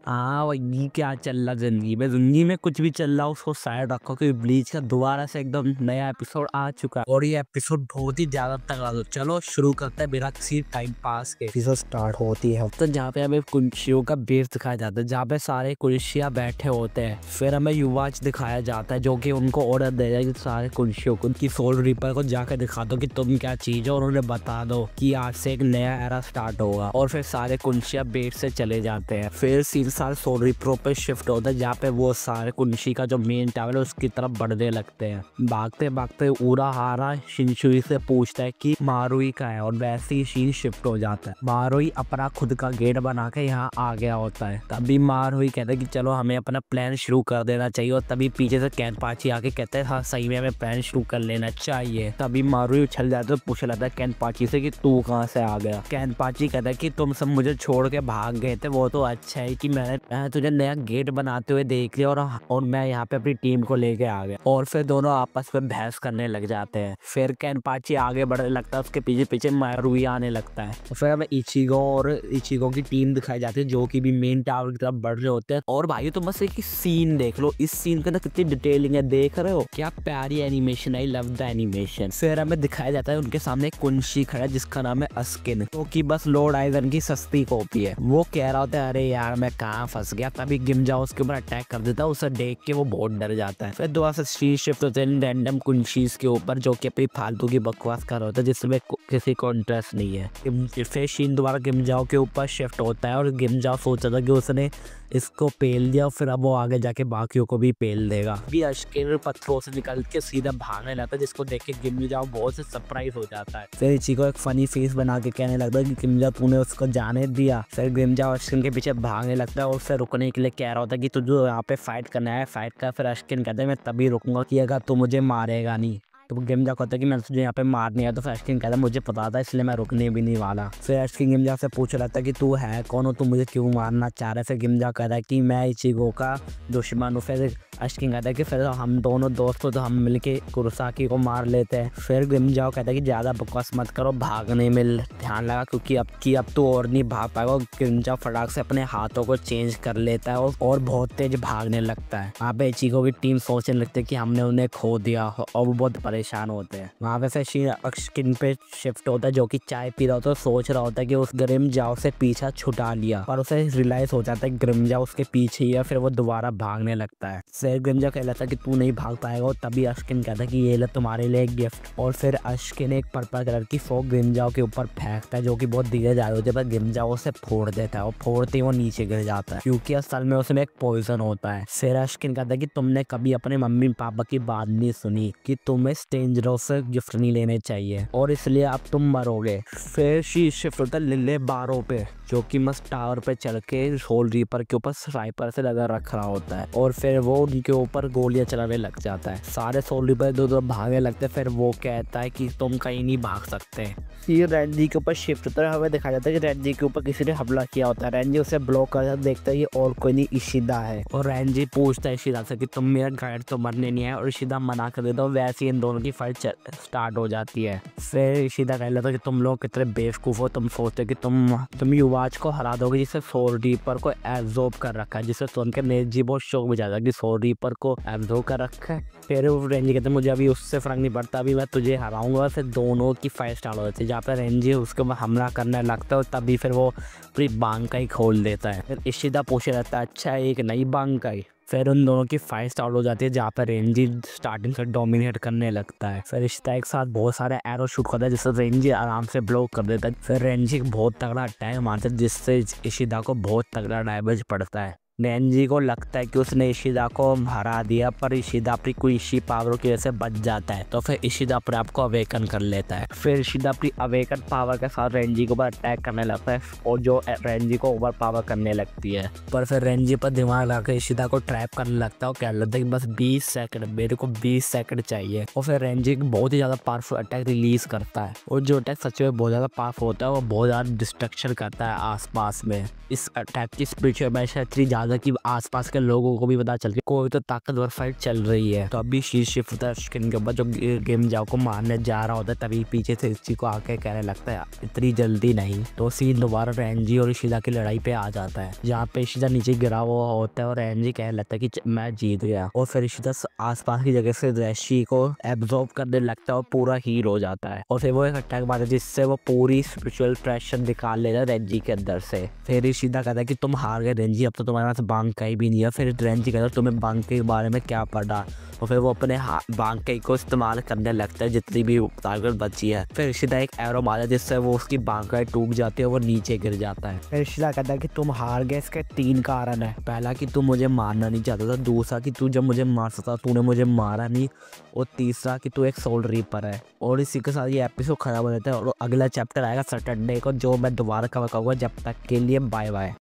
हाँ वही, क्या चल रहा जिंदगी में कुछ भी चल रहा उसको साइड रखो, क्योंकि ब्लीच का दोबारा से एकदम नया एपिसोड आ चुका है और ये एपिसोड बहुत ही ज्यादा तगड़ा। तो चलो शुरू करते हैं बिना किसी टाइम पास के। एपिसोड स्टार्ट होती है तो जहाँ पे हमें कुंशियों का बेस दिखाया जाता है, जहाँ पे सारे कुंशिया बैठे होते हैं। फिर हमें युवाच दिखाया जाता है जो कि उनको ऑर्डर दे जाए कि सारे कुंशियों को उनकी सोल रीपर को जाकर दिखा दो कि तुम क्या चीज हो और उन्हें बता दो कि आज से एक नया एरा स्टार्ट होगा। और फिर सारे कुंशिया बेस से चले जाते हैं। फिर सीन सारे सोल रीपरों पे शिफ्ट होता है, जहाँ पे वो सारे कुंशी का जो मेन टावर है उसकी तरफ बढ़ने लगते हैं। भागते भागते उराहारा शिनचुई से पूछता है कि मारुई का है, और वैसे ही शीन शिफ्ट हो जाता है। मारुई अपना खुद का गेट बना के यहाँ आ गया होता है। तभी मारुई कहता है कि चलो हमें अपना प्लान शुरू कर देना चाहिए, और तभी पीछे से कैनपाची आके कहते हैं हाँ सही में हमें प्लान शुरू कर लेना चाहिए। तभी मारुई उछल जाता है, पूछ लेता है कैनपाची से कि तू कहाँ से आ गया। कैनपाची कहता है कि तुम सब मुझे छोड़ के भाग गए थे, वो तो अच्छा है कि मैंने तुझे नया गेट बनाते हुए देख लिया और मैं यहाँ पे अपनी टीम को लेके आ गया। और फिर दोनों आपस में बहस करने लग जाते हैं। फिर कैनपाची आगे बढ़ने लगता है, उसके पीछे पीछे मारुई आने लगता है। तो फिर हमें इचिगो की टीम दिखाई जाती है जो कि भी मेन टावर की तरफ बढ़ रहे होते हैं। और भाई तो बस एक सीन देख लो, इस सीन के अंदर कितनी डिटेलिंग है, देख रहे हो क्या प्यारी एनिमेशन है। Love the animation. फिर हमें दिखाया जाता है उनके सामने एक कुंशी खड़ा है जिसका नाम है अस्किन, तो कि बस लॉर्ड आइजन की सस्ती कॉपी है। वो कह रहा होता है अरे यार मैं कहाँ फंस गया। तभी गिमजाओ उसके ऊपर अटैक कर देता है, उसे देख के वो बहुत डर जाता है। फिर दोबारा से शीश शिफ्ट होते हैं रैंडम कुंशीज के ऊपर जो कि अपनी फालतू की बकवास कर रहा होता है जिसमें किसी को इंटरेस्ट नहीं है। फिर शीन दोबारा गिमजाओ के ऊपर शिफ्ट होता है और गिमजाओ सोचा था कि उसने इसको पेल दिया, फिर अब वो आगे जाके बाकियों को भी पेल देगा। भी अस्किन पत्थरों से निकल के सीधा भागने लगता है, जिसको देख के गिमजाओ बहुत से सरप्राइज हो जाता है। फिर इचिको एक फनी फेस बना के कहने लगता है कि गिमजाओ तूने उसको जाने दिया। फिर गिमजाओ अस्किन के पीछे भागने लगता है और उससे रुकने के लिए कह रहा होता है कि तुझे यहाँ पे फाइट करना है फाइट कर। फिर अस्किन कहता है मैं तभी रुकूंगा कि अगर तू मुझे मारेगा नहीं। तो गिमजाओ कहता है कि मैं तुझे यहाँ पे मारने आया। तो फिर अस्किन कहता है मुझे पता था इसलिए मैं रुकने भी नहीं वाला। फिर अस्किन गिमजाओ से पूछ रहा था कि तू है कौन हो, तू मुझे क्यों मारना चाह रहा है। फिर गिमजाओ कहता है कि मैं इचिगो का दुश्मन हूँ। फिर अस्किन कहता है कि फिर हम दोनों दोस्त हो तो हम मिलके कुरोसाकी को मार लेते हैं। फिर गिमजाओ कहता है कि ज़्यादा बकवास मत करो, भागने में ध्यान लगा क्योंकि अब तो और नहीं भाग पाएगा। गिमजाओ फटाक से अपने हाथों को चेंज कर लेता है और बहुत तेज भागने लगता है। वहाँ पे इचिगो की टीम सोचने लगती है कि हमने उन्हें खो दिया और वो बहुत परेशान होते हैं। वहाँ पे फिर अस्किन पे शिफ्ट होता है जो कि चाय पी रहा होता है, सोच रहा होता है कि उस गिमजाओ से पीछा छुटा लिया, पर उसे रियलाइज हो जाता है गिमजाओ उसके पीछे ही है। फिर वो दोबारा भागने लगता है। फिर गिमजाओ कहता है कि तू नहीं भाग पाएगा, और तभी अस्किन कहता है कि ये ले तुम्हारे लिए एक गिफ्ट। और फिर अस्किन एक पर्पल कलर की फोक गिमजाओ के ऊपर फेंकता है जो कि बहुत धीरे जा रही होती है, पर गिमजाओ उसे फोड़ देता है और फोड़ते ही वो नीचे गिर जाता है क्योंकि असल में उसमें एक पॉइजन होता है। फिर अस्किन कहता है कि तुमने कभी अपने मम्मी पापा की बात नहीं सुनी कि तुम्हें स्ट्रेंजरों से गिफ्ट नहीं लेने चाहिए और इसलिए अब तुम मरोगे। फिर शिफ्ट होता है लिले बारों पे जो कि मस्त टावर पे चढ़ के सोल रीपर के ऊपर स्नाइपर से लगा रख रहा होता है, और फिर वो उनके ऊपर गोलियां चलाने लग जाता है। सारे सोल रीपर दो भागने लगते हैं। फिर वो कहता है कि तुम कहीं नहीं भाग सकते। फिर रेंजी के ऊपर शिफ्ट होता है, हमें दिखाया जाता है कि रेंजी के ऊपर किसी ने हमला किया होता है। रेंजी उसे ब्लॉक कर देखता है और कोई नहीं इशिदा है, और रेंजी पूछता है इशिदा से कि तुम मेरा गाइड तो मरने नहीं है, और इशिदा मना कर देता है। वैसे ही इन दोनों की फाइट स्टार्ट हो जाती है। फिर इशिदा कह लेता है कि तुम लोग कितने बेवकूफ़ हो, तुम सोचते हो कि तुम युवाच को हरा दोगे जिससे सोल रीपर को एब्जॉर्ब कर रखा है, जिससे सुन के नेजी बहुत शौक में जाता है कि सोल रीपर को एब्जॉर्ब कर रखा है। फिर रेंजी कहते हैं मुझे अभी उससे फर्क नहीं पड़ता, अभी मैं तुझे हराऊंगा। फिर दोनों की फाइट स्टार्ट हो जाती है जहाँ पर रेंजी उसके ऊपर हमला करने लगता है, और तभी फिर वो पूरी बांकाई खोल देता है। फिर इशिदा पूछे रहता है अच्छा एक नई बांकाई। फिर उन दोनों की फाइट स्टार्ट हो जाती है जहाँ पर रेंजी स्टार्टिंग से डोमिनेट करने लगता है। फिर इशिदा एक साथ बहुत सारे एरो शूट करता है जिससे रेंजी आराम से ब्लॉक कर देता है। फिर रेंजी बहुत तगड़ा अटैक मारता है जिससे इशिदा को बहुत तगड़ा डैमेज पड़ता है। रेंजी को लगता है कि उसने इशिदा को हरा दिया, पर इशिदा अपनी कुंशी पावर की वजह से बच जाता है। तो फिर इशिदा अपने आप को अवेकन कर लेता है। फिर इशिदा अपनी अवेकन पावर के साथ रेंजी के ऊपर अटैक करने लगता है और जो रेंजी को ओवर पावर करने लगती है। पर फिर रेंजी पर दिमाग लगाकर इशिदा को ट्रैप करने लगता है और कह लगता है कि बस 20 सेकंड, मेरे को 20 सेकंड चाहिए। और फिर रेंजी बहुत ही ज़्यादा पावरफुल अटैक रिलीज करता है, और जो अटैक सच में बहुत ज़्यादा पावरफुल होता है वो बहुत ज़्यादा डिस्ट्रक्शन करता है आसपास में। इस अटैक की स्पिरिचुअल मैसेज इतनी ज़्यादा ज्यादा कि आसपास के लोगों को भी पता चल के कोई तो ताकतवर फाइट चल रही है। तो अभी शिफ्टर के ऊपर जो गेम जाओ को मारने जा रहा होता है, तभी पीछे से इसी को आके कहने लगता है इतनी जल्दी नहीं। तो सीन दोबारा रेंजी और इशिदा की लड़ाई पे आ जाता है, जहाँ पे इशिदा नीचे गिरा हुआ होता है और रेंजी कहने लगता है कि मैं जीत गया। और फिर इशिदा आसपास की जगह से रेंजी को एब्जॉर्ब करने लगता है और पूरा हील हो जाता है। और फिर वो एक अटैक मारता है जिससे वो पूरी स्पिरिचुअल प्रेशर निकाल लेता है रेंजी के अंदर से। फिर इशिदा कहता है कि तुम हार गए रेंजी, अब तो तुम्हारे पास बांकाई भी नहीं है। फिर रेंजी कहता है तुम्हें बांकाई के बारे में क्या पता। और फिर वो अपने बांकाई को इस्तेमाल करने लगता है जितनी भी ताकत बची है। फिर इशिदा एक एरो मारा जिससे वो उसकी बांकाई टूट जाती है और वो नीचे गिर जाता है। फिर इशिदा कहता है कि तुम हार गए, इसके 3 कारण है। पहला कि तू मुझे मारना नहीं चाहता था, दूसरा कि तू जब मुझे मार सकता तूने मुझे मारा नहीं, और तीसरा कि तू एक सोल रीपर है। और इसी के साथ ये एपिसोड खराब हो जाता है और अगला चैप्टर आएगा सैटरडे को, जो मैं दोबारा कवर करूँगा। जब तक के लिए बाय बाय।